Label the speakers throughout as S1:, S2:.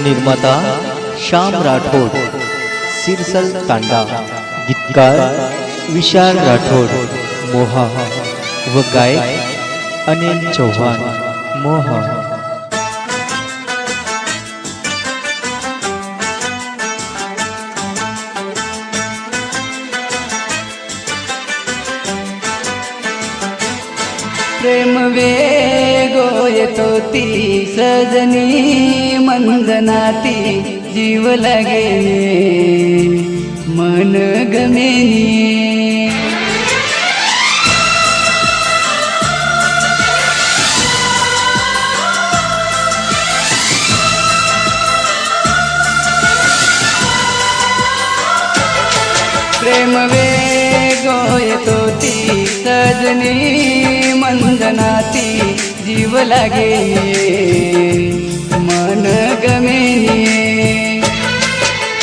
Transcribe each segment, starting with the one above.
S1: निर्माता श्याम राठोड, सिरसल तांडा, गीतकार विशाल राठोड मोहा व गायक अनिल चौहान मोहा।
S2: प्रेम वेगो येतो ती सजनी मंदनाती, जीव लागे मन गमेनी। प्रेम वेगो येतो ती सजनी मंदनाती, जीव लागे मन गमेनी।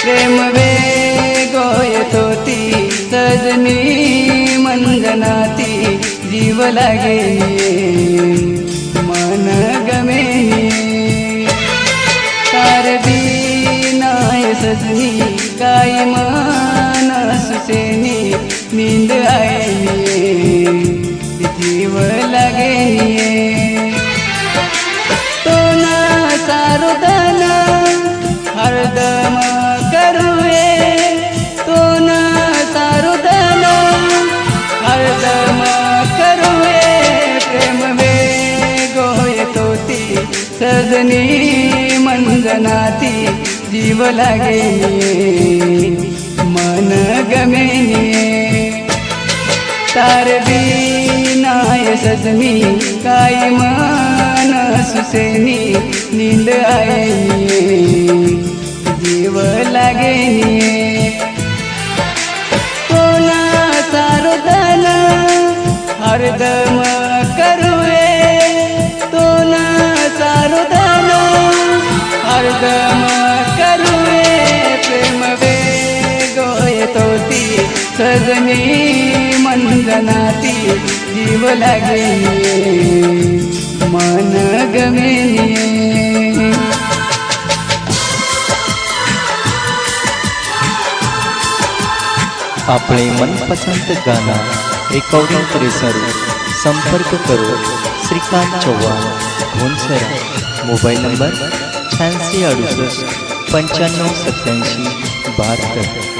S2: प्रेम वेगो येतो ती सजनी मंदनाती, जीव लागे मन गमेनी। तार बीनाय सजनी काय मन सुसेनी, नींद आएनी जीव लागे। तो ना सारुदन हरदम करुए, तो ना सारुदन हरदम करुए। प्रेम वेगो येतो ती सजनी मंदनाती, जीव लागे मन गमेनी। तार बीनाय सजनी काय मन सुसेनी, नींद आएनी जीव लागेनी। कोना सारुदन हरदम करुए, तो ना सारुदन हरदम करुए। प्रेम वेगो येतो ती सजनी मंदनाती, जीव लागे मन गमेनी।
S1: अपने मनपसंद गाना रिकॉर्डिंग करेसाठी संपर्क करो श्रीकांत चौहान घोनसरा। Mobile number 8668 9587 72।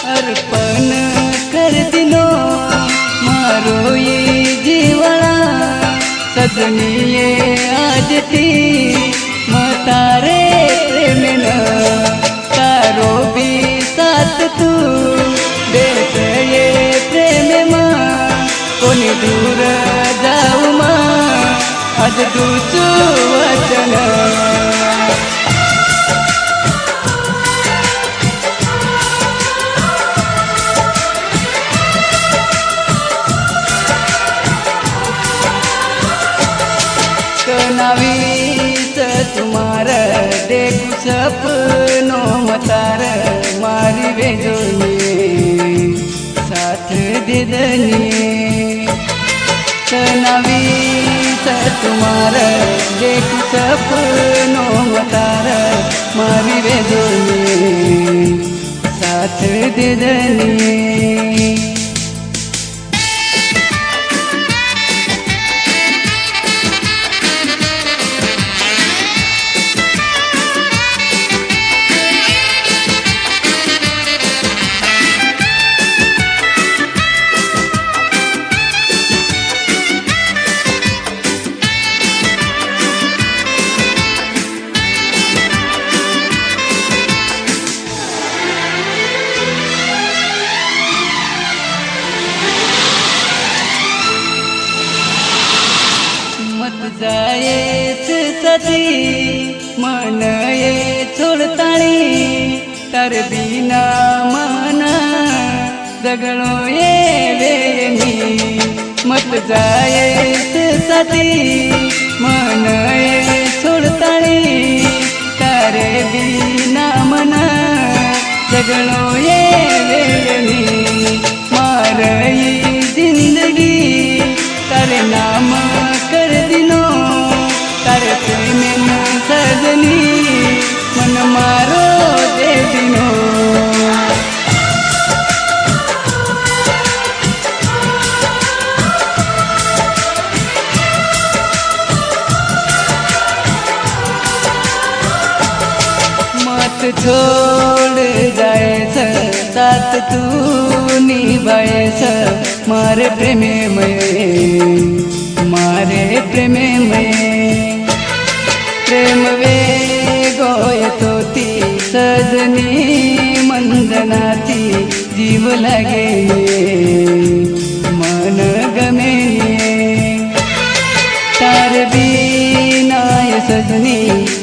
S2: अर्पण कर दिलो मारो ये जीवना, सजनी ये आज ती मतारे प्रेमन। तारो भी साथ तू देश ये प्रेम मा, कोणी दूर जाऊ मा आज दूचू वचन। कनावीस तुम्हार देखू सपनो मतार, मारी वेजोनी साथ दिदनी। कनावीस तुम्हार देखू सपनो मतार, मारी वेजोनी साथ दिदनी। जायेच सती मन ये छोडताळी, तर बिना मन जगणो ये वेणी। मत जायेच सती मन ये તારે બીના મન જગણો એ વેળની મારી જિંદગી તારે નામ કર દીનો તારે પ્રેમ સજની મન મારો દે દીનો छोड़ जाए साथ तू निभाए मारे प्रेमे में प्रेम वे गोय तोती सजनी मंदनाती जीव लगे मन गमे तार बीना सजनी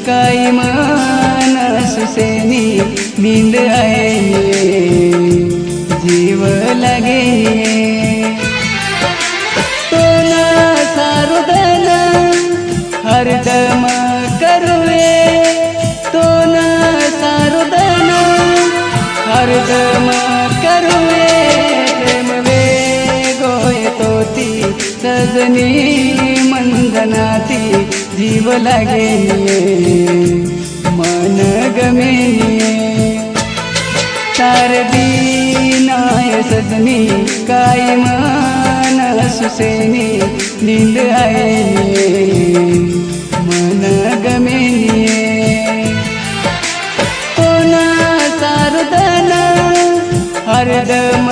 S2: काई मन सुसेनी नींद आए जीव लगे तो ना सारुदन हरदम करुए तो ना सारुदन हरदम करुए प्रेम वे गोय तोती सजनी मंदनाती जीव लगे मन गमे तार बीनाय सजनी काई मन सुसेनी नींद आए मन गमे तो ना सारुदन हरदम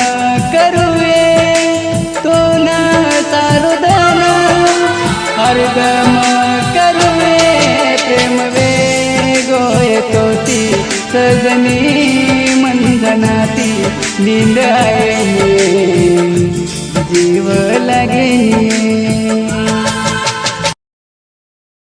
S2: करुए तो ना सारुदन हरदम करुए प्रेम वे गोय तोती सजनी मंदनाती नींद आए जीव लगे